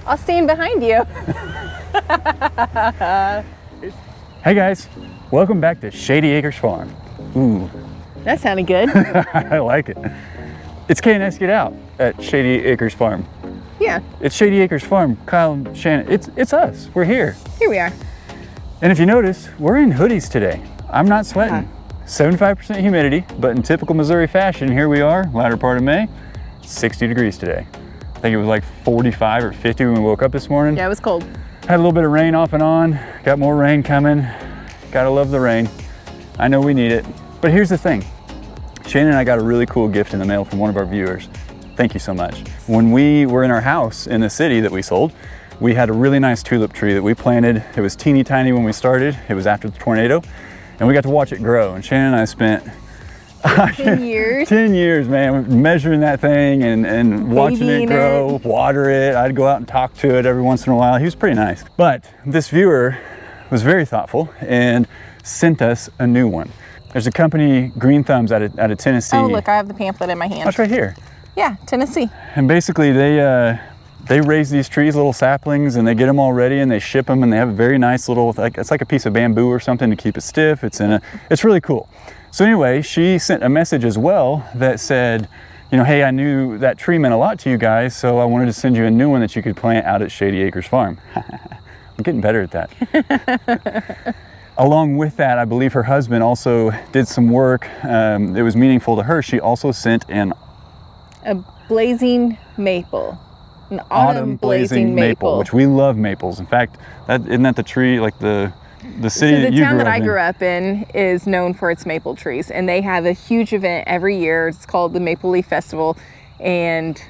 I'll stand behind you. Hey guys, welcome back to Shady Acres Farm. Ooh, That sounded good. I like it. It's K&S Get Out at Shady Acres Farm. Yeah, It's Shady Acres Farm, Kyle and Shannon. It's us, we're here. here we are. And if you notice, we're in hoodies today. I'm not sweating. 75% humidity, but in typical Missouri fashion, here we are, latter part of May, 60 degrees today. I think it was like 45 or 50 when we woke up this morning. Yeah, it was cold. Had a little bit of rain off and on, got more rain coming. Gotta love the rain. I know we need it. But here's the thing. Shannon and I got a really cool gift in the mail from one of our viewers. Thank you so much. When we were in our house in the city that we sold, we had a really nice tulip tree that we planted. It was teeny tiny when we started. It was after the tornado, and we got to watch it grow. And Shannon and I spent 10 years. 10 years, man, measuring that thing and watching it grow, water it. I'd go out and talk to it every once in a while. He was pretty nice. But this viewer was very thoughtful and sent us a new one. There's a company, Green Thumbs, out of Tennessee. Oh, look, I have the pamphlet in my hand. That's right here. Yeah, Tennessee. And basically they raise these trees, little saplings, and they get them all ready and they ship them, and they have a very nice little, it's like a piece of bamboo or something to keep it stiff. It's really cool. So anyway, she sent a message as well that said, you know, hey, I knew that tree meant a lot to you guys, so I wanted to send you a new one that you could plant out at Shady Acres Farm. I'm getting better at that. Along with that, I believe her husband also did some work. It was meaningful to her. She also sent A blazing maple. An autumn blazing maple. Which we love maples. In fact, isn't that the tree, like the city that you grew up in? The town that I grew up in is known for its maple trees, and they have a huge event every year. It's called the Maple Leaf Festival, and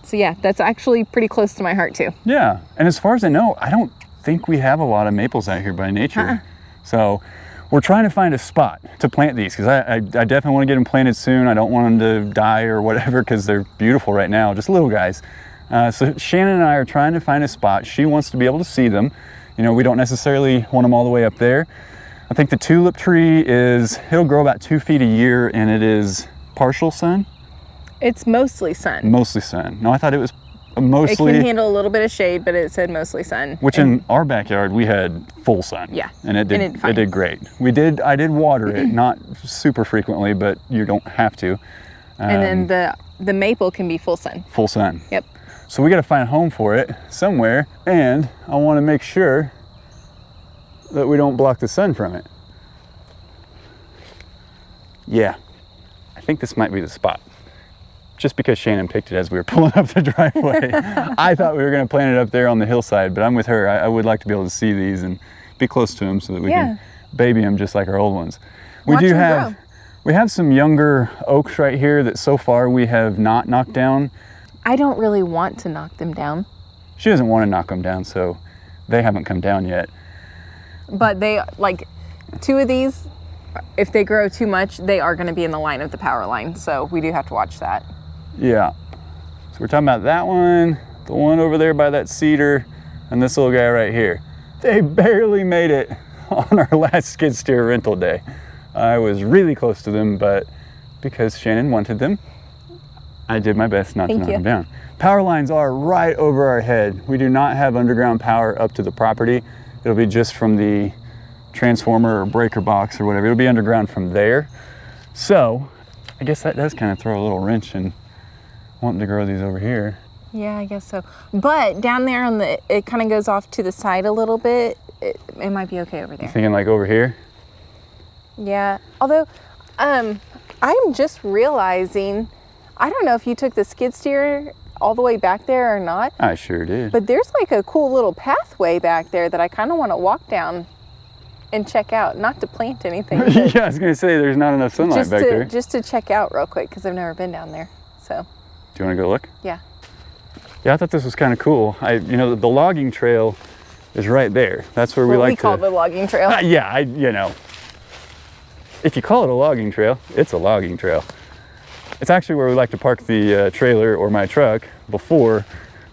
so yeah, that's actually pretty close to my heart too. Yeah, and as far as I know, I don't think we have a lot of maples out here by nature. So we're trying to find a spot to plant these, because I definitely want to get them planted soon. I don't want them to die or whatever, because they're beautiful right now, just little guys. So Shannon and I are trying to find a spot. She wants to be able to see them. You know, we don't necessarily want them all the way up there. I think the tulip tree it'll grow about 2 feet a year, and it is partial sun. It's mostly sun. Mostly sun. No, I thought it was mostly. It can handle a little bit of shade, but it said mostly sun. Which in our backyard, we had full sun. Yeah. And it did great. I did water it, not super frequently, but you don't have to. And then the maple can be full sun. Full sun. Yep. So we got to find a home for it somewhere, and I want to make sure that we don't block the sun from it. Yeah, I think this might be the spot. Just because Shannon picked it as we were pulling up the driveway. I thought we were going to plant it up there on the hillside, but I'm with her. I would like to be able to see these and be close to them so that we can baby them just like our old ones. Watch them grow. We have some younger oaks right here that so far we have not knocked down. I don't really want to knock them down. She doesn't want to knock them down, so they haven't come down yet. But they, like, 2 of these, if they grow too much, they are going to be in the line of the power line. So we do have to watch that. Yeah. So we're talking about that one, the one over there by that cedar, and this little guy right here. They barely made it on our last skid steer rental day. I was really close to them, but because Shannon wanted them, I did my best not to knock them down. Power lines are right over our head. We do not have underground power up to the property. It'll be just from the transformer or breaker box or whatever. It'll be underground from there. So I guess that does kind of throw a little wrench in wanting to grow these over here. Yeah, I guess so. But down there it kind of goes off to the side a little bit. It might be okay over there. You thinking like over here? Yeah. Although, I'm just realizing, I don't know if you took the skid steer all the way back there or not. I sure did. But there's like a cool little pathway back there that I kind of want to walk down and check out. Not to plant anything. Yeah, I was going to say there's not enough sunlight back there. Just to check out real quick, because I've never been down there. So. Do you want to go look? Yeah. Yeah, I thought this was kind of cool. The logging trail is right there. That's where we call the logging trail. Yeah, if you call it a logging trail, it's a logging trail. It's actually where we like to park the trailer or my truck before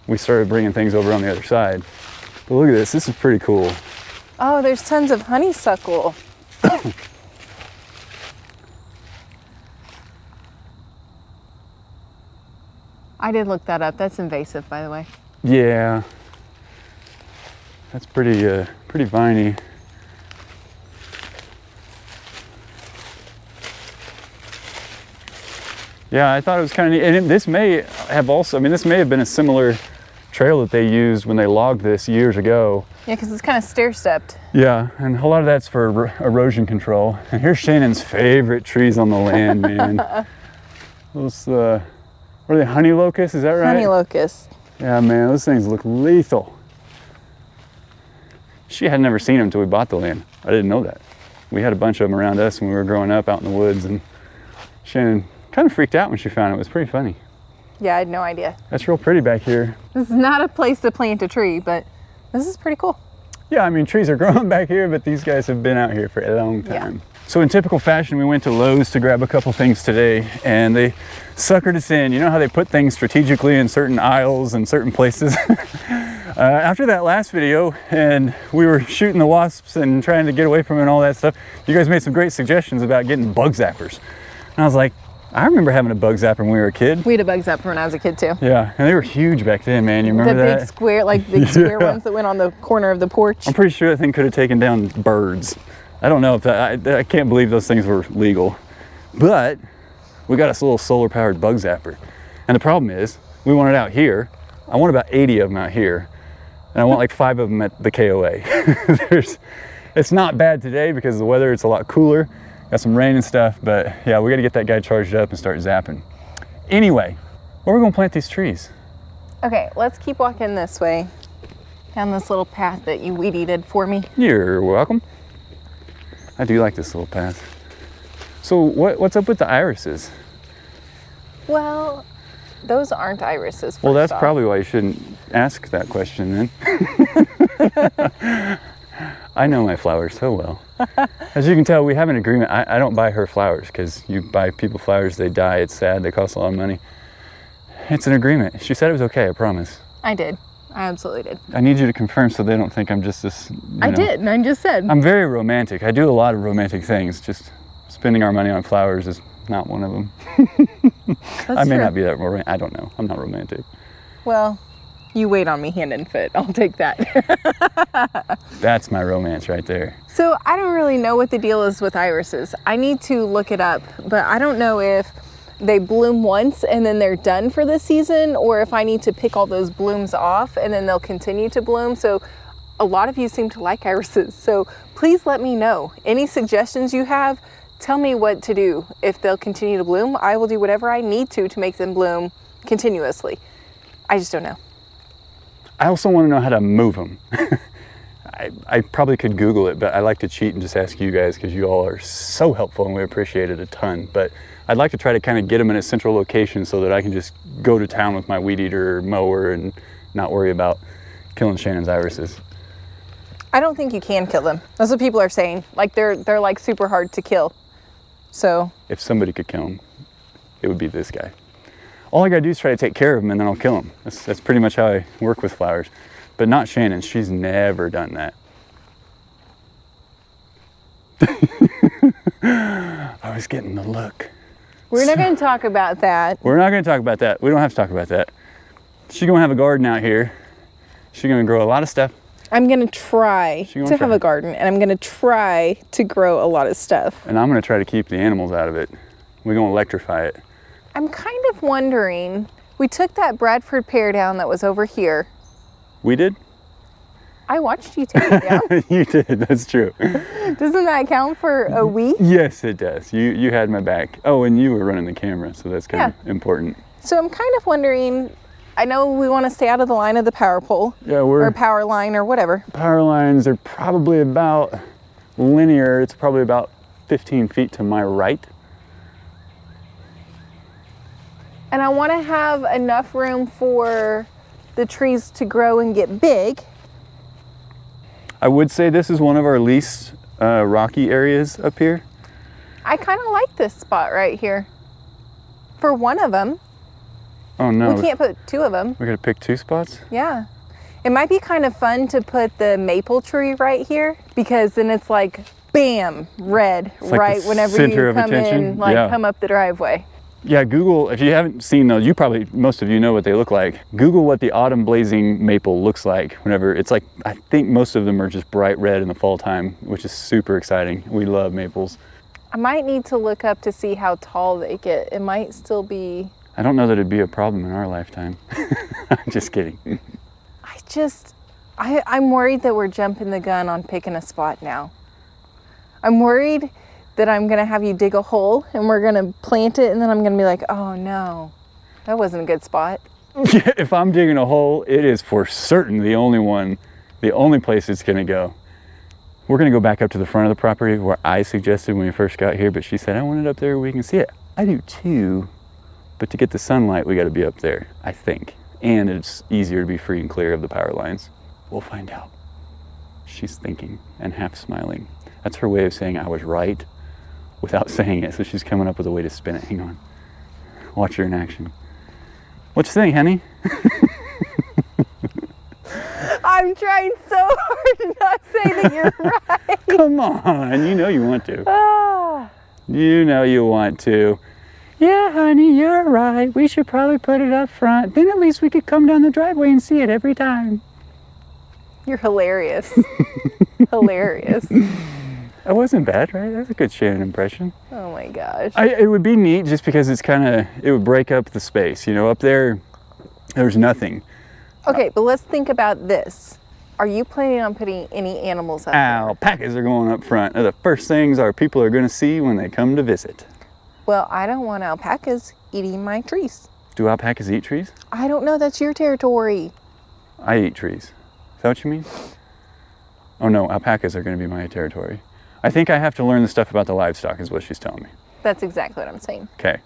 we started bringing things over on the other side. But look at this. This is pretty cool. Oh, there's tons of honeysuckle. I did look that up. That's invasive, by the way. Yeah. That's pretty, pretty viney. Yeah, I thought it was kind of neat. And this may have also, I mean, this may have been a similar trail that they used when they logged this years ago. Yeah, because it's kind of stair-stepped. Yeah, and a lot of that's for erosion control. And here's Shannon's favorite trees on the land, man. Those, what are they, honey locusts, is that right? Honey locusts. Yeah, man, those things look lethal. She had never seen them until we bought the land. I didn't know that. We had a bunch of them around us when we were growing up out in the woods, and Shannon kind of freaked out when she found it. It was pretty funny. Yeah, I had no idea. That's real pretty back here. This is not a place to plant a tree, but this is pretty cool. Yeah, I mean, trees are growing back here, but these guys have been out here for a long time. Yeah. So in typical fashion, we went to Lowe's to grab a couple things today, and they suckered us in. You know how they put things strategically in certain aisles and certain places? After that last video, and we were shooting the wasps and trying to get away from it and all that stuff, you guys made some great suggestions about getting bug zappers. And I was like, I remember having a bug zapper when we were a kid. We had a bug zapper when I was a kid too. Yeah, and they were huge back then, man. You remember that? The big square, like big square ones that went on the corner of the porch. I'm pretty sure that thing could have taken down birds. I don't know if that, I can't believe those things were legal. But we got us a little solar powered bug zapper. And the problem is, we want it out here. I want about 80 of them out here. And I want like 5 of them at the KOA. It's not bad today because the weather, it's a lot cooler. Got some rain and stuff, but yeah, we got to get that guy charged up and start zapping. Anyway, where are we going to plant these trees? Okay, let's keep walking this way, down this little path that you weed-eated for me. You're welcome. I do like this little path. So what's up with the irises? Well, those aren't irises. Well, that's off. probably why you shouldn't ask that question then. I know my flowers so well. As you can tell, we have an agreement. I don't buy her flowers because you buy people flowers, they die, it's sad, they cost a lot of money. It's an agreement. She said it was okay, I promise. I did. I absolutely did. I need you to confirm so they don't think I'm just this, I did, and I just said. I'm very romantic. I do a lot of romantic things. Just spending our money on flowers is not one of them. I may not be that romantic. I don't know. I'm not romantic. Well, you wait on me hand and foot. I'll take that. That's my romance right there. So I don't really know what the deal is with irises. I need to look it up, but I don't know if they bloom once and then they're done for the season, or if I need to pick all those blooms off and then they'll continue to bloom. So a lot of you seem to like irises. So please let me know. Any suggestions you have, tell me what to do. If they'll continue to bloom, I will do whatever I need to make them bloom continuously. I just don't know. I also want to know how to move them. I probably could Google it, but I like to cheat and just ask you guys because you all are so helpful and we appreciate it a ton. But I'd like to try to kind of get them in a central location so that I can just go to town with my weed eater or mower and not worry about killing Shannon's irises. I don't think you can kill them. That's what people are saying. Like they're like super hard to kill. So if somebody could kill them, it would be this guy. All I gotta do is try to take care of them and then I'll kill them. That's pretty much how I work with flowers. But not Shannon, she's never done that. I was getting the look. We're not gonna talk about that. We're not gonna talk about that. We don't have to talk about that. She's gonna have a garden out here. She's gonna grow a lot of stuff. I'm gonna try to have a garden, and I'm gonna try to grow a lot of stuff. And I'm gonna try to keep the animals out of it. We're gonna electrify it. I'm kind of wondering, we took that Bradford pear down that was over here. We did? I watched you take it down. You did, that's true. Doesn't that count for a week? Yes, it does. You had my back. Oh, and you were running the camera, so that's kind of important. So I'm kind of wondering, I know we want to stay out of the line of the power pole. Yeah, or power line or whatever. Power lines are probably about linear. It's probably about 15 feet to my right. And I want to have enough room for the trees to grow and get big. I would say this is one of our least rocky areas up here. I kind of like this spot right here. For one of them. Oh no. We can't put 2 of them. We're gonna pick 2 spots? Yeah. It might be kind of fun to put the maple tree right here, because then it's like, bam, red, it's like right the whenever center you of come attention. in, like come up the driveway. Yeah, Google, if you haven't seen those, most of you know what they look like. Google what the autumn blazing maple looks like whenever, it's like, I think most of them are just bright red in the fall time, which is super exciting. We love maples. I might need to look up to see how tall they get. It might still be... I don't know that it'd be a problem in our lifetime. I'm just kidding. I'm worried that we're jumping the gun on picking a spot now. I'm worried that I'm gonna have you dig a hole and we're gonna plant it and then I'm gonna be like, oh no, that wasn't a good spot. Yeah, if I'm digging a hole, it is for certain the only place it's gonna go. We're gonna go back up to the front of the property where I suggested when we first got here, but she said, I want it up there where we can see it. I do too, but to get the sunlight, we gotta be up there, I think. And it's easier to be free and clear of the power lines. We'll find out. She's thinking and half smiling. That's her way of saying I was right without saying it, so she's coming up with a way to spin it. Hang on. Watch her in action. What you think, honey? I'm trying so hard to not say that you're right. Come on, you know you want to. Ah. You know you want to. Yeah, honey, you're right. We should probably put it up front. Then at least we could come down the driveway and see it every time. You're hilarious. Hilarious. That wasn't bad, right? That's a good Shannon impression. Oh my gosh. It would be neat just because it would break up the space. You know, up there, there's nothing. Okay, but let's think about this. Are you planning on putting any animals up there? Alpacas are going up front. They're the first things our people are going to see when they come to visit. Well, I don't want alpacas eating my trees. Do alpacas eat trees? I don't know. That's your territory. I eat trees. Is that what you mean? Oh no, alpacas are going to be my territory. I think I have to learn the stuff about the livestock is what she's telling me. That's exactly what I'm saying. Okay.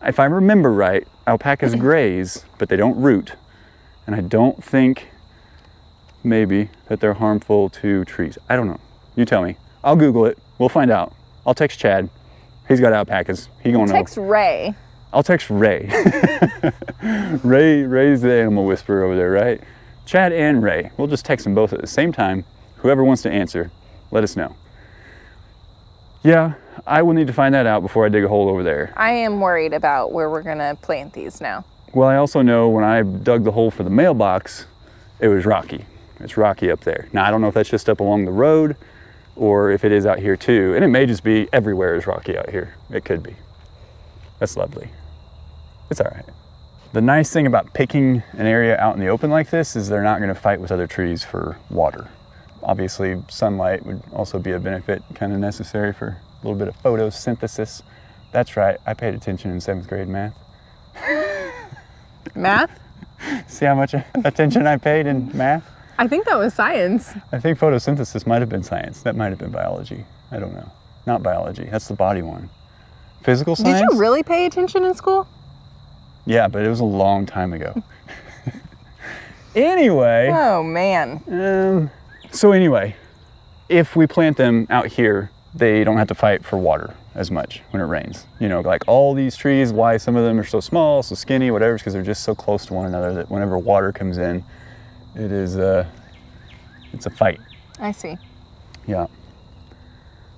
If I remember right, alpacas graze, but they don't root. And I don't think, maybe, that they're harmful to trees. I don't know. You tell me. I'll Google it. We'll find out. I'll text Chad. He's got alpacas. He gonna know. Text Ray. I'll text Ray. Ray's the animal whisperer over there, right? Chad and Ray. We'll just text them both at the same time. Whoever wants to answer, let us know. Yeah, I will need to find that out before I dig a hole over there. I am worried about where we're gonna plant these now. Well, I also know when I dug the hole for the mailbox, it was rocky. It's rocky up there. Now, I don't know if that's just up along the road or if it is out here too. And it may just be everywhere is rocky out here. It could be. That's lovely. It's all right. The nice thing about picking an area out in the open like this is they're not going to fight with other trees for water. Obviously, sunlight would also be a benefit, kind of necessary for a little bit of photosynthesis. That's right, I paid attention in 7th grade math. Math? See how much attention I paid in math? I think that was science. I think photosynthesis might have been science. That might have been biology. I don't know. Not biology, that's the body one. Physical science? Did you really pay attention in school? Yeah, but it was a long time ago. Anyway. Oh man. So anyway, if we plant them out here, they don't have to fight for water as much when it rains. You know, like all these trees, why some of them are so small, so skinny, whatever, is because they're just so close to one another that whenever water comes in, it's a fight. I see. Yeah.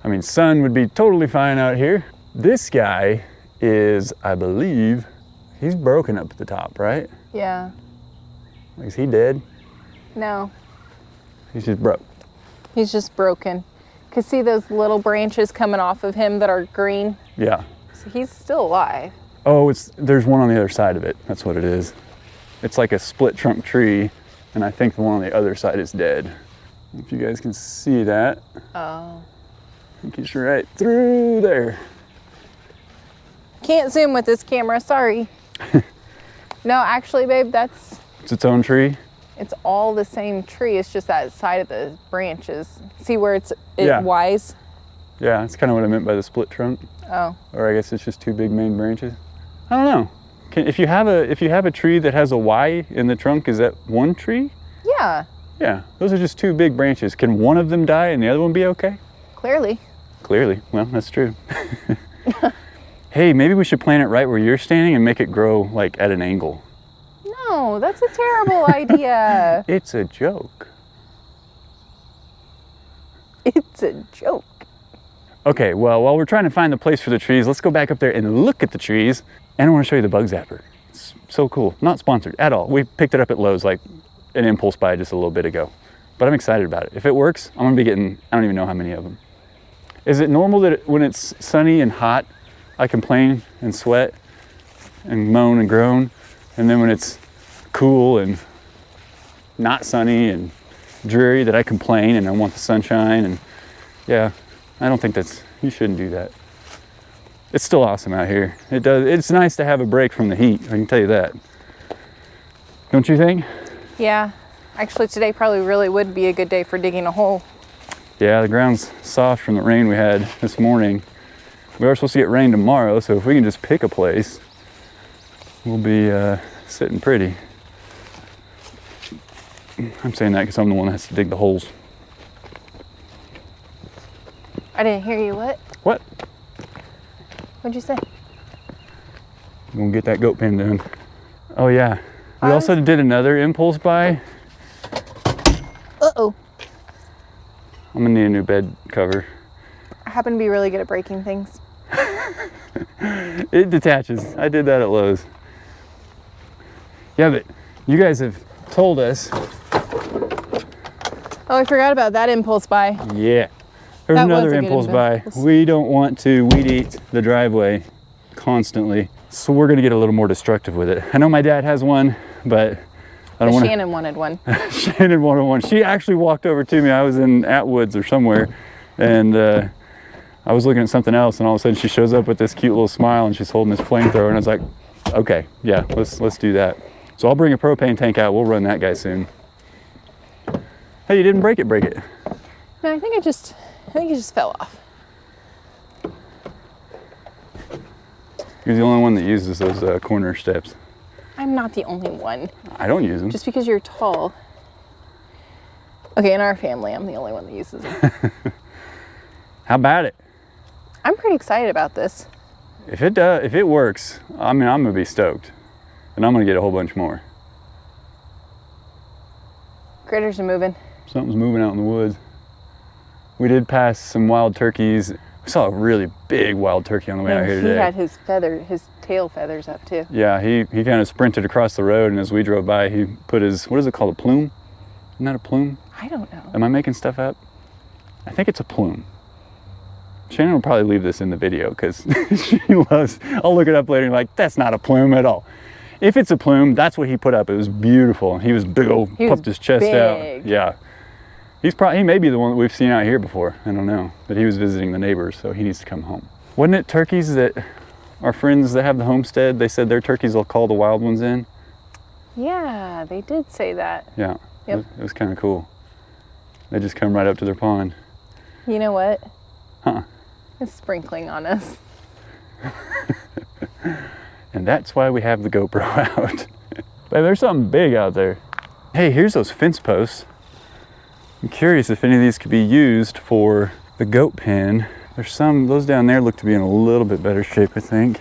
I mean, sun would be totally fine out here. This guy is, I believe, he's broken up at the top, right? Yeah. Is he dead? No. He's just broke. He's just broken. Cause see those little branches coming off of him that are green? Yeah. So he's still alive. Oh, there's one on the other side of it. That's what it is. It's like a split trunk tree, and I think the one on the other side is dead. If you guys can see that. Oh. I think he's right through there. Can't zoom with this camera, sorry. No, actually, babe, It's its own tree? It's all the same tree. It's just that side of the branches. See where it Yeah. wise? Yeah, that's kind of what I meant by the split trunk. Oh. Or I guess it's just two big main branches. I don't know. If you have a tree that has a Y in the trunk, is that one tree? Yeah. Yeah, those are just two big branches. Can one of them die and the other one be okay? Clearly. Clearly, well, that's true. Hey, maybe we should plant it right where you're standing and make it grow like at an angle. No, that's a terrible idea. It's a joke. It's a joke. Okay, well, while we're trying to find the place for the trees, let's go back up there and look at the trees. And I want to show you the bug zapper. It's so cool. Not sponsored at all. We picked it up at Lowe's like an impulse buy just a little bit ago. But I'm excited about it. If it works, I'm gonna be getting, I don't even know how many of them. Is it normal that when it's sunny and hot, I complain and sweat and moan and groan? And then when it's cool and not sunny and dreary that I complain and I want the sunshine? And yeah, I don't think you shouldn't do that. It's still awesome out here. It's nice to have a break from the heat, I can tell you that. Don't you think? Yeah, actually today probably really would be a good day for digging a hole. Yeah, the ground's soft from the rain we had this morning. We are supposed to get rain tomorrow, so if we can just pick a place, we'll be sitting pretty. I'm saying that because I'm the one that has to dig the holes. I didn't hear you. What? What? What'd you say? I'm gonna get that goat pen done. Oh yeah, we also did another impulse buy. Uh-oh. I'm gonna need a new bed cover. I happen to be really good at breaking things. It detaches. I did that at Lowe's. Yeah, but you guys have told us. Oh, I forgot about that impulse buy. Yeah. There's That was another a good impulse buy. impulse. We don't want to weed eat the driveway constantly, so we're gonna get a little more destructive with it. I know my dad has one, but I don't want to. Shannon wanted one. Shannon wanted one. She actually walked over to me. I was in Atwoods or somewhere, and I was looking at something else, and all of a sudden she shows up with this cute little smile, and she's holding this flamethrower, and I was like, okay, yeah, let's do that. So I'll bring a propane tank out. We'll run that guy soon. Hey, you didn't break it. No, I think it just fell off. You're the only one that uses those corner steps. I'm not the only one. I don't use them. Just because you're tall. Okay, in our family, I'm the only one that uses them. How about it? I'm pretty excited about this. If it works, I mean, I'm gonna be stoked, and I'm gonna get a whole bunch more. Critters are moving. Something's moving out in the woods. We did pass some wild turkeys. We saw a really big wild turkey on the way out here today. He had his tail feathers up too. Yeah, he kind of sprinted across the road, and as we drove by, he put his, what is it called, a plume? Isn't that a plume? I don't know. Am I making stuff up? I think it's a plume. Shannon will probably leave this in the video because she loves, I'll look it up later and be like, that's not a plume at all. If it's a plume, that's what he put up. It was beautiful. He was big old, puffed his chest out. Yeah. He may be the one that we've seen out here before. I don't know. But he was visiting the neighbors, so he needs to come home. Wasn't it turkeys that our friends that have the homestead, they said their turkeys will call the wild ones in? Yeah, they did say that. Yeah. Yep. It was kind of cool. They just come right up to their pond. You know what? Huh. It's sprinkling on us. And that's why we have the GoPro out. Babe, there's something big out there. Hey, here's those fence posts. I'm curious if any of these could be used for the goat pen. There's some, those down there look to be in a little bit better shape, I think.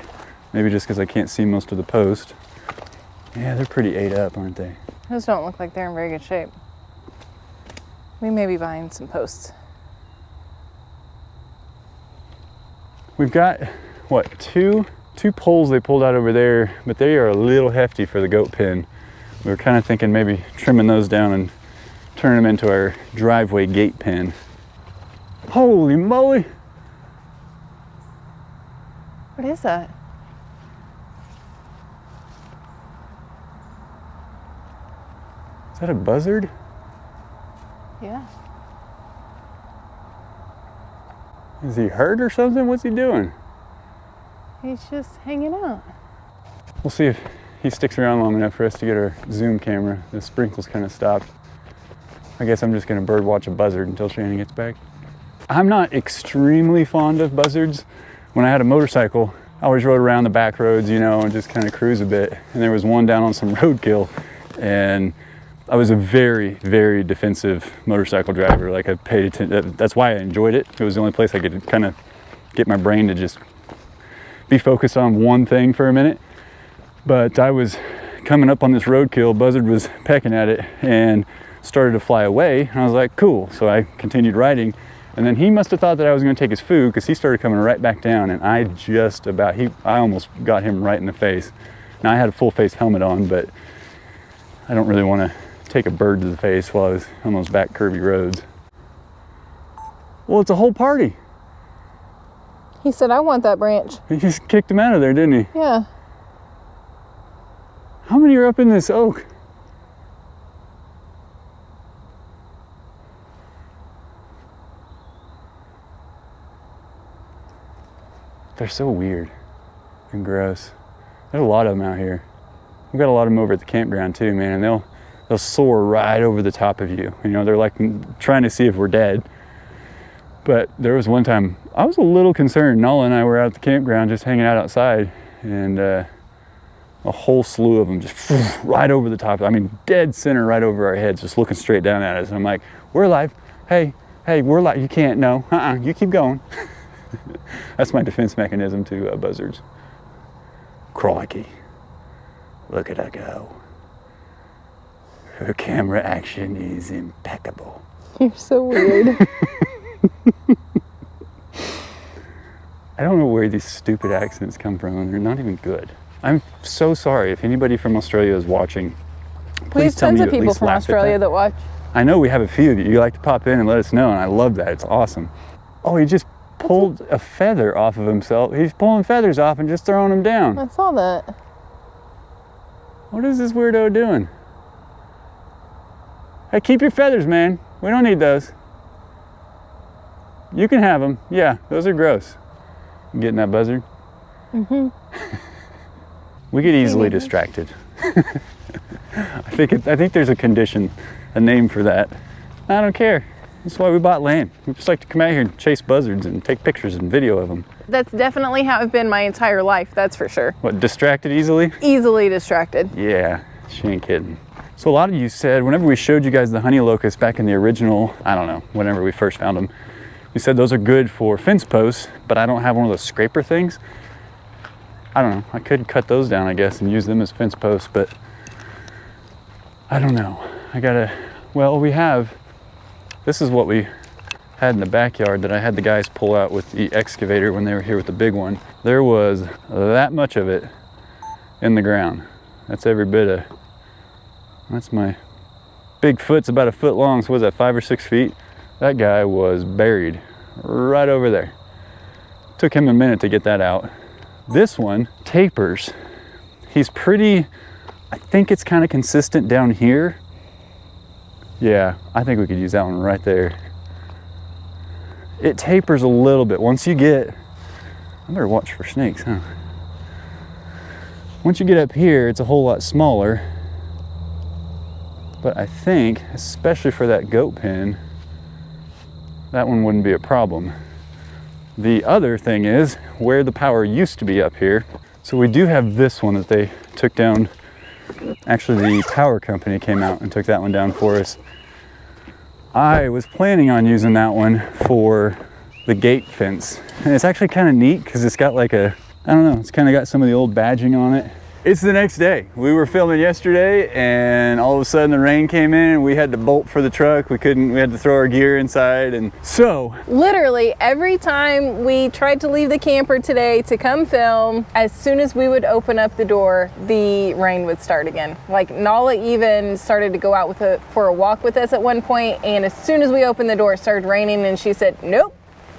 Maybe just because I can't see most of the post. Yeah, they're pretty ate up, aren't they? Those don't look like they're in very good shape. We may be buying some posts. We've got, what, two poles they pulled out over there, but they are a little hefty for the goat pen. We were kind of thinking maybe trimming those down and turning them into our driveway gate pen. Holy moly! What is that? Is that a buzzard? Yeah. Is he hurt or something? What's he doing? He's just hanging out. We'll see if he sticks around long enough for us to get our zoom camera. The sprinkles kind of stopped. I guess I'm just gonna bird watch a buzzard until Shannon gets back. I'm not extremely fond of buzzards. When I had a motorcycle, I always rode around the back roads, you know, and just kind of cruise a bit. And there was one down on some roadkill, and I was a very, very defensive motorcycle driver. Like I paid attention, that's why I enjoyed it. It was the only place I could kind of get my brain to just be focused on one thing for a minute. But I was coming up on this roadkill, buzzard was pecking at it and started to fly away. And I was like, cool. So I continued riding, And then he must have thought that I was going to take his food because he started coming right back down, and I almost got him right in the face. Now I had a full face helmet on, but I don't really want to take a bird to the face while I was on those back curvy roads. Well, it's a whole party. He said, I want that branch. He just kicked him out of there, didn't he? Yeah. How many are up in this oak? They're so weird and gross. There's a lot of them out here. We've got a lot of them over at the campground too, man, and they'll soar right over the top of you. You know, they're like trying to see if we're dead. But there was one time I was a little concerned. Nala and I were out at the campground just hanging out outside, and a whole slew of them just right over the top. I mean, dead center right over our heads, just looking straight down at us. And I'm like, we're alive. Hey, we're alive. You can't, no. You keep going. That's my defense mechanism to buzzards. Crikey. Look at her go. Her camera action is impeccable. You're so weird. I don't know where these stupid accents come from, and they're not even good. I'm so sorry if anybody from Australia is watching. We have tell tons me of to at people least from laugh at Australia that watch. I know we have a few that you like to pop in and let us know, and I love that. It's awesome. Oh, he just pulled a feather off of himself. He's pulling feathers off and just throwing them down. I saw that. What is this weirdo doing? Hey, keep your feathers, man. We don't need those. You can have them. Yeah, those are gross. You getting that, Buzzard? Mm-hmm. We get easily distracted. I think there's a condition, a name for that. I don't care. That's why we bought land. We just like to come out here and chase buzzards and take pictures and video of them. That's definitely how I've been my entire life, that's for sure. What, distracted easily? Easily distracted. Yeah, she ain't kidding. So a lot of you said, whenever we showed you guys the honey locust back in the original, I don't know, whenever we first found them, we said those are good for fence posts, but I don't have one of those scraper things. I don't know, I could cut those down, I guess, and use them as fence posts, but I don't know. This is what we had in the backyard that I had the guys pull out with the excavator when they were here with the big one. There was that much of it in the ground. That's every bit of, that's my big foot's about a foot long, so was that 5 or 6 feet? That guy was buried right over there. Took him a minute to get that out. This one tapers. He's pretty, I think it's kind of consistent down here. Yeah, I think we could use that one right there. It tapers a little bit. Once you get, I better watch for snakes, huh? Once you get up here, it's a whole lot smaller. But I think, especially for that goat pen, that one wouldn't be a problem. The other thing is where the power used to be up here. So we do have this one that they took down. Actually, the power company came out and took that one down for us. I was planning on using that one for the gate fence. And it's actually kind of neat because it's got like a, I don't know, it's kind of got some of the old badging on it. It's the next day. We were filming yesterday and all of a sudden the rain came in and we had to bolt for the truck. We had to throw our gear inside, and so. Literally every time we tried to leave the camper today to come film, as soon as we would open up the door, the rain would start again. Like Nala even started to go out for a walk with us at one point, and as soon as we opened the door, it started raining and she said, nope.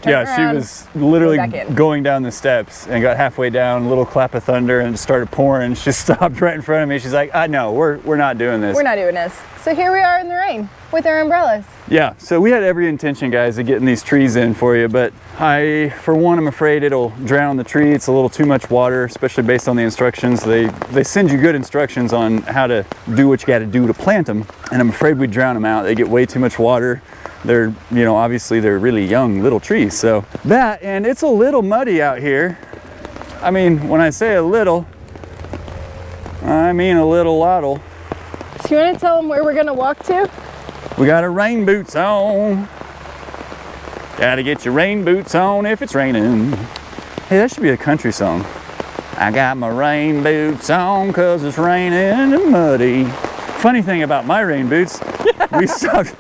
Yeah, she was literally going down the steps and got halfway down, a little clap of thunder, and it started pouring. She stopped right in front of me. She's like, no, we're not doing this. We're not doing this. So here we are in the rain with our umbrellas. Yeah, so we had every intention, guys, of getting these trees in for you, but for one, I'm afraid it'll drown the tree. It's a little too much water, especially based on the instructions. They send you good instructions on how to do what you got to do to plant them, and I'm afraid we drown them out. They get way too much water. They're, obviously they're really young little trees. So that, and it's a little muddy out here. I mean, when I say a little, I mean a little lottle. So you want to tell them where we're going to walk to? We got our rain boots on. Gotta get your rain boots on if it's raining. Hey, that should be a country song. I got my rain boots on 'cause it's raining and muddy. Funny thing about my rain boots, we stopped,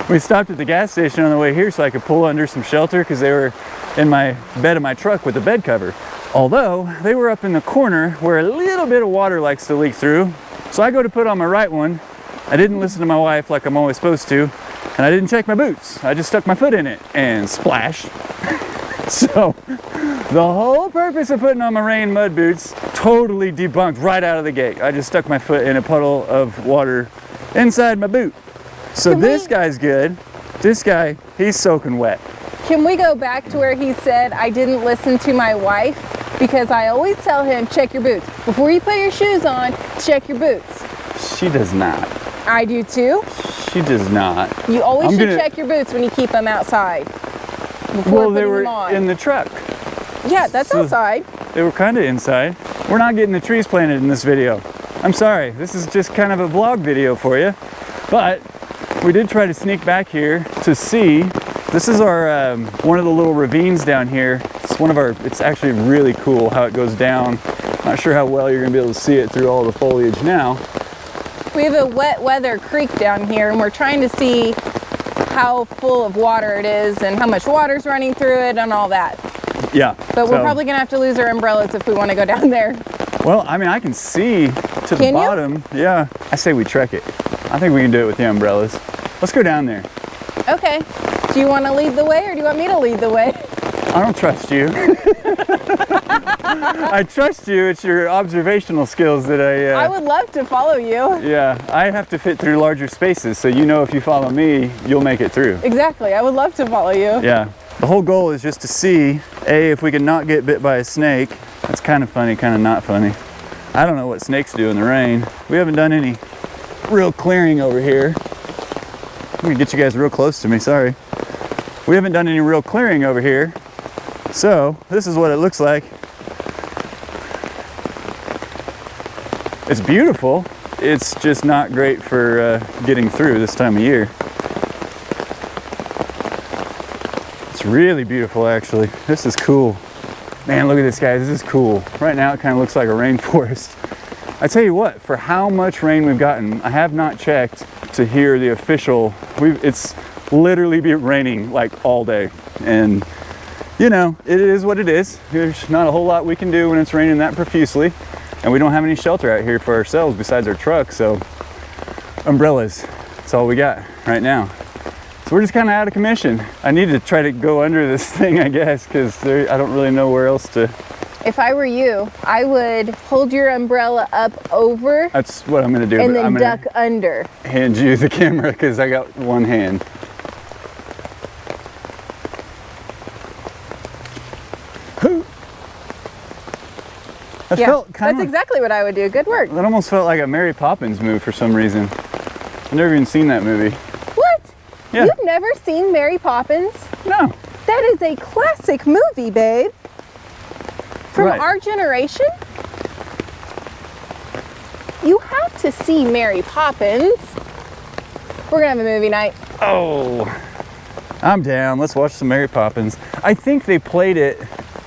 We stopped at the gas station on the way here so I could pull under some shelter because they were in my bed of my truck with the bed cover. Although they were up in the corner where a little bit of water likes to leak through. So I go to put on my right one. I didn't listen to my wife like I'm always supposed to, and I didn't check my boots. I just stuck my foot in it and splash. So the whole purpose of putting on my rain mud boots totally debunked right out of the gate. I just stuck my foot in a puddle of water inside my boot. So this guy's good. This guy, he's soaking wet. Can we go back to where he said, I didn't listen to my wife? Because I always tell him, check your boots. Before you put your shoes on, check your boots. She does not. I do too. She does not. You always should check your boots when you keep them outside. Well, they were in the truck. Yeah, that's outside. They were kind of inside. We're not getting the trees planted in this video. I'm sorry. This is just kind of a vlog video for you. But we did try to sneak back here to see. This is our one of the little ravines down here. It's actually really cool how it goes down. Not sure how well you're gonna be able to see it through all the foliage now. We have a wet weather creek down here, and we're trying to see how full of water it is and how much water's running through it and all that. Yeah. But we're probably gonna have to lose our umbrellas if we want to go down there. Well, I mean, I can see to the bottom. Yeah. I say we trek it. I think we can do it with the umbrellas. Let's go down there. Okay. Do you want to lead the way, or do you want me to lead the way? I don't trust you. I trust you. It's your observational skills that I would love to follow you. Yeah, I have to fit through larger spaces, so you know if you follow me, you'll make it through. Exactly. I would love to follow you. Yeah. The whole goal is just to see, if we can not get bit by a snake. That's kind of funny, kind of not funny. I don't know what snakes do in the rain. We haven't done any real clearing over here. I'm gonna get you guys real close to me, sorry. We haven't done any real clearing over here. So this is what it looks like. It's beautiful. It's just not great for getting through this time of year. It's really beautiful, actually. This is cool. Man, look at this, guys. This is cool. Right now it kind of looks like a rainforest. I tell you what, for how much rain we've gotten, I have not checked to hear the official. It's literally been raining like all day, and you know, it is what it is. There's not a whole lot we can do when it's raining that profusely, and we don't have any shelter out here for ourselves besides our truck, so umbrellas, that's all we got right now. So we're just kind of out of commission. I need to try to go under this thing, I guess, because I don't really know where else to. If I were you, I would hold your umbrella up over. That's what I'm going to do. And then duck under. Hand you the camera because I got one hand. That's exactly what I would do. Good work. That almost felt like a Mary Poppins move for some reason. I've never even seen that movie. What? Yeah. You've never seen Mary Poppins? No. That is a classic movie, babe. From our generation? You have to see Mary Poppins. We're gonna have a movie night. Oh, I'm down. Let's watch some Mary Poppins. I think they played it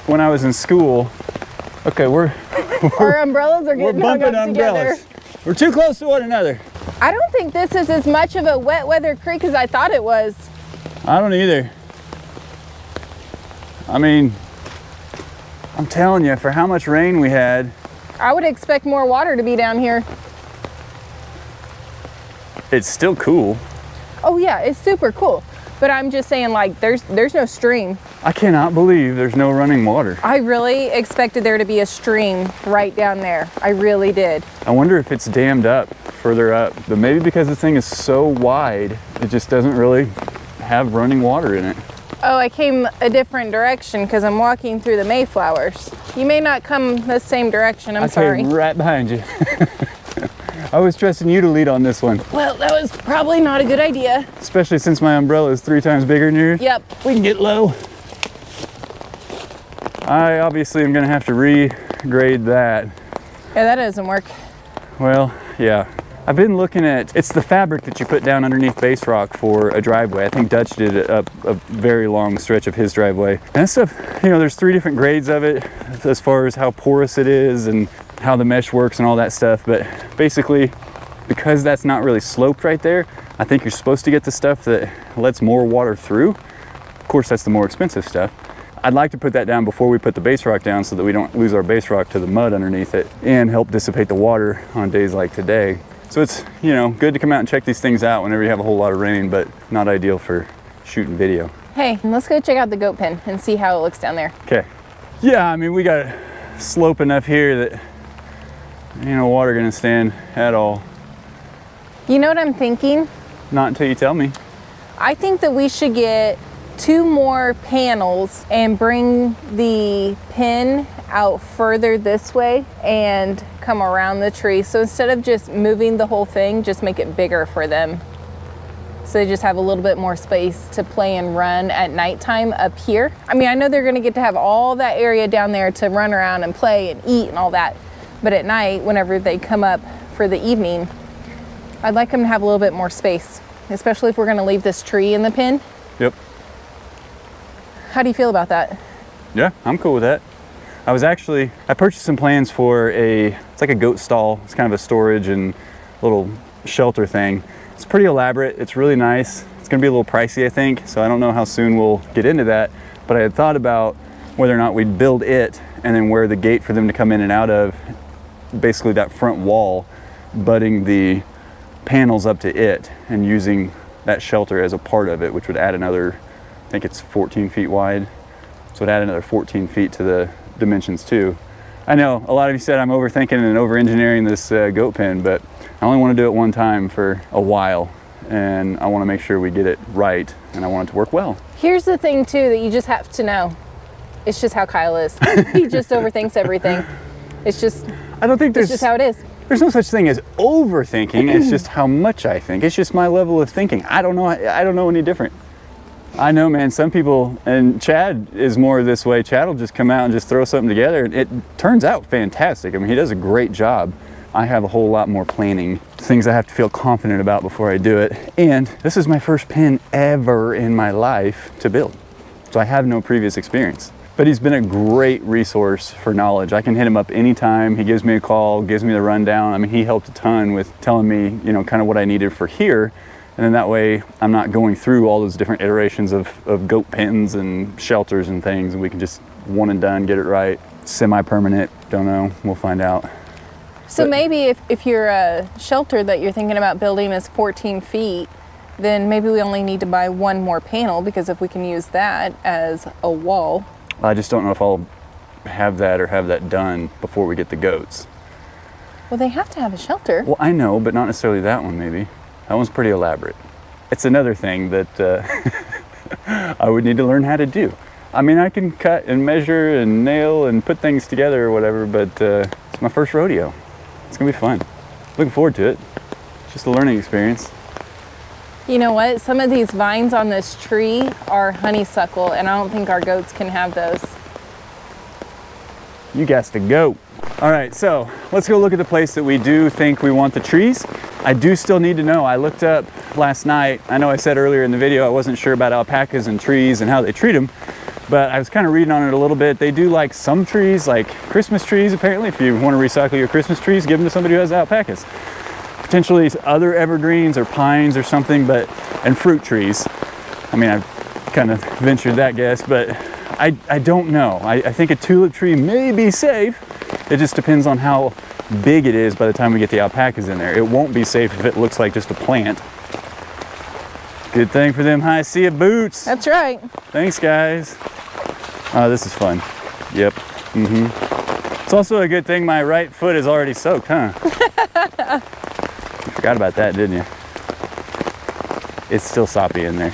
when I was in school. Okay, our umbrellas are getting hung up together. We're too close to one another. I don't think this is as much of a wet weather creek as I thought it was. I don't either. I mean, I'm telling you, for how much rain we had. I would expect more water to be down here. It's still cool. Oh yeah, it's super cool. But I'm just saying, like, there's no stream. I cannot believe there's no running water. I really expected there to be a stream right down there. I really did. I wonder if it's dammed up further up. But maybe because this thing is so wide, it just doesn't really have running water in it. Oh, I came a different direction because I'm walking through the Mayflowers. You may not come the same direction, I'm sorry. I came right behind you. I was trusting you to lead on this one. Well, that was probably not a good idea. Especially since my umbrella is 3 times bigger than yours. Yep. We can get low. I obviously am gonna have to regrade that. Yeah, that doesn't work. Well, yeah. I've been looking at, it's the fabric that you put down underneath base rock for a driveway. I think Dutch did a very long stretch of his driveway. And that stuff, you know, there's 3 different grades of it as far as how porous it is and how the mesh works and all that stuff. But basically, because that's not really sloped right there, I think you're supposed to get the stuff that lets more water through. Of course, that's the more expensive stuff. I'd like to put that down before we put the base rock down so that we don't lose our base rock to the mud underneath it and help dissipate the water on days like today. So it's, you know, good to come out and check these things out whenever you have a whole lot of rain, but not ideal for shooting video. Hey, let's go check out the goat pen and see how it looks down there. Okay. Yeah, I mean, we got slope enough here that ain't no water gonna stand at all. You know what I'm thinking? Not until you tell me. I think that we should get 2 more panels and bring the pen out further this way and come around the tree. So instead of just moving the whole thing, just make it bigger for them. So they just have a little bit more space to play and run at nighttime up here. I mean, I know they're gonna get to have all that area down there to run around and play and eat and all that. But at night, whenever they come up for the evening, I'd like them to have a little bit more space, especially if we're gonna leave this tree in the pen. Yep. How do you feel about that? Yeah, I'm cool with that. I purchased some plans for it's like a goat stall. It's kind of a storage and little shelter thing. It's pretty elaborate. It's really nice. It's gonna be a little pricey, I think. So I don't know how soon we'll get into that, but I had thought about whether or not we'd build it and then where the gate for them to come in and out of, basically that front wall, butting the panels up to it and using that shelter as a part of it, which would add another, I think it's 14 feet wide. So it'd add another 14 feet to the dimensions too. I know a lot of you said I'm overthinking and over-engineering this goat pen, but I only want to do it one time for a while, and I want to make sure we get it right, and I want it to work well. Here's the thing too that you just have to know. It's just how Kyle is. He just overthinks everything. It's just how it is. There's no such thing as overthinking. It's just how much I think. It's just my level of thinking. I don't know any different. I know, man, some people, and Chad is more this way. Chad will just come out and just throw something together, and it turns out fantastic. I mean, he does a great job. I have a whole lot more planning, things I have to feel confident about before I do it. And this is my first pen ever in my life to build. So I have no previous experience. But he's been a great resource for knowledge. I can hit him up anytime. He gives me a call, gives me the rundown. I mean, he helped a ton with telling me, you know, kind of what I needed for here. And then that way I'm not going through all those different iterations of goat pens and shelters and things, and we can just one and done, get it right. Semi-permanent, don't know, we'll find out. So maybe if your shelter that you're thinking about building is 14 feet, then maybe we only need to buy 1 more panel, because if we can use that as a wall. I just don't know if I'll have that done before we get the goats. Well, they have to have a shelter. Well, I know, but not necessarily that one, maybe. That one's pretty elaborate. It's another thing that I would need to learn how to do. I mean, I can cut and measure and nail and put things together or whatever, but it's my first rodeo. It's gonna be fun. Looking forward to it. It's just a learning experience. You know what? Some of these vines on this tree are honeysuckle, and I don't think our goats can have those. You got to go. All right, so let's go look at the place that we do think we want the trees. I do still need to know. I looked up last night. I know I said earlier in the video I wasn't sure about alpacas and trees and how they treat them, but I was kind of reading on it a little bit. They do like some trees, like Christmas trees apparently. If you want to recycle your Christmas trees, give them to somebody who has alpacas. Potentially other evergreens or pines or something, and fruit trees. I mean, I've kind of ventured that guess, but I don't know. I think a tulip tree may be safe. It just depends on how big it is by the time we get the alpacas in there. It won't be safe if it looks like just a plant. Good thing for them Hisea Boots. That's right. Thanks, guys. Oh, this is fun. Yep. It's also a good thing my right foot is already soaked, huh? You forgot about that, didn't you? It's still soppy in there.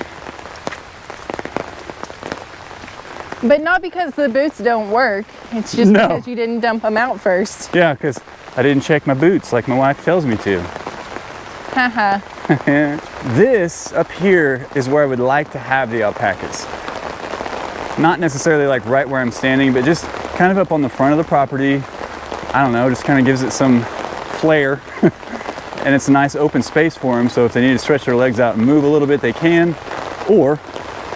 But not because the boots don't work. It's just because you didn't dump them out first. Yeah, because I didn't check my boots like my wife tells me to. Haha. This up here is where I would like to have the alpacas. Not necessarily like right where I'm standing, but just kind of up on the front of the property. I don't know, just kind of gives it some flair. And it's a nice open space for them, so if they need to stretch their legs out and move a little bit, they can. Or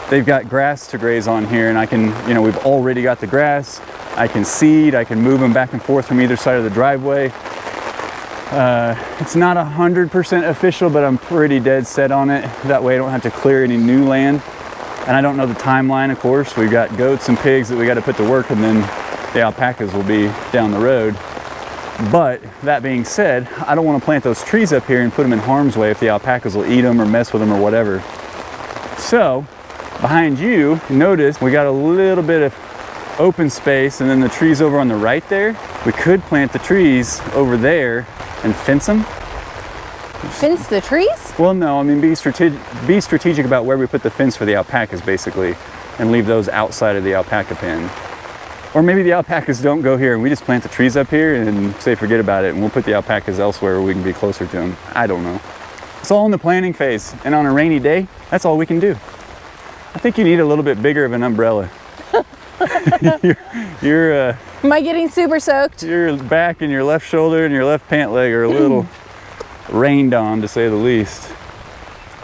they've got grass to graze on here, and I can, you know, we've already got the grass. I can seed, I can move them back and forth from either side of the driveway. It's not 100% official, but I'm pretty dead set on it. That way I don't have to clear any new land. And I don't know the timeline, of course. We've got goats and pigs that we got to put to work, and then the alpacas will be down the road. But that being said, I don't want to plant those trees up here and put them in harm's way if the alpacas will eat them or mess with them or whatever. So behind you, notice we got a little bit of open space, and then the trees over on the right there. We could plant the trees over there and fence them. Fence the trees? Well, no, I mean be strategic about where we put the fence for the alpacas, basically, and leave those outside of the alpaca pen. Or maybe the alpacas don't go here and we just plant the trees up here and say forget about it, and we'll put the alpacas elsewhere where we can be closer to them. I don't know. It's all in the planning phase, and on a rainy day, that's all we can do. I think you need a little bit bigger of an umbrella. Am I getting super soaked? Your back and your left shoulder and your left pant leg are a little rained on, to say the least.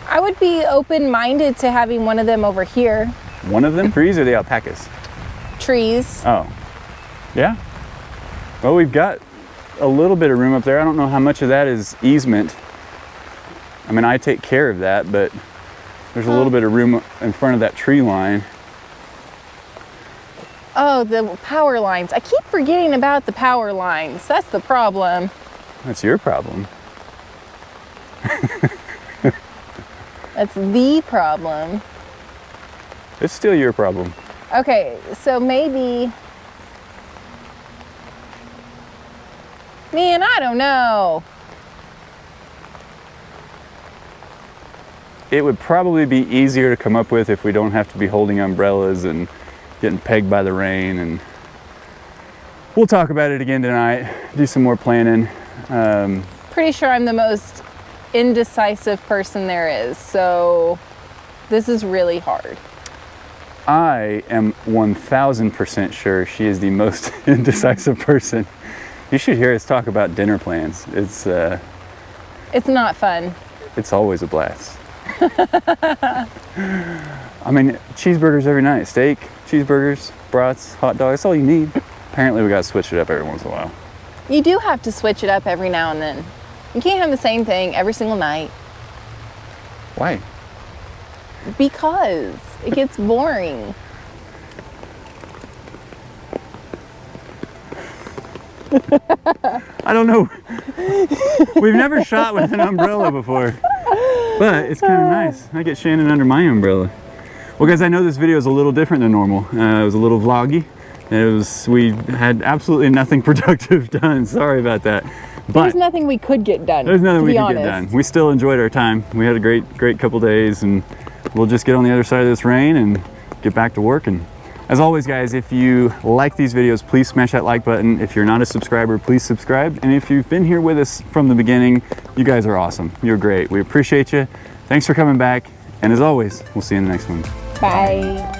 I would be open-minded to having one of them over here. One of them? Trees or the alpacas? Trees. Oh, yeah. Well, we've got a little bit of room up there. I don't know how much of that is easement. I mean, I take care of that, but there's a little bit of room in front of that tree line. Oh, the power lines. I keep forgetting about the power lines. That's the problem. That's your problem. That's the problem. It's still your problem. Okay, so maybe... Man, I don't know. It would probably be easier to come up with if we don't have to be holding umbrellas and getting pegged by the rain. And we'll talk about it again tonight, do some more planning. Pretty sure I'm the most indecisive person there is, so this is really hard. I am 1000% sure she is the most indecisive person. You should hear us talk about dinner plans. It's not fun. It's always a blast. I mean, cheeseburgers every night. Steak, cheeseburgers, brats, hot dogs, that's all you need. Apparently we gotta switch it up every once in a while. You do have to switch it up every now and then. You can't have the same thing every single night. Why? Because it gets boring. I don't know. We've never shot with an umbrella before, but it's kind of nice. I get Shannon under my umbrella. Well, guys, I know this video is a little different than normal. It was a little vloggy. We had absolutely nothing productive done. Sorry about that. But there's nothing we could get done. There's nothing we could get done. We still enjoyed our time. We had a great couple days, and we'll just get on the other side of this rain and get back to work. And as always, guys, if you like these videos, please smash that like button. If you're not a subscriber, please subscribe. And if you've been here with us from the beginning, you guys are awesome. You're great. We appreciate you. Thanks for coming back. And as always, we'll see you in the next one. Bye.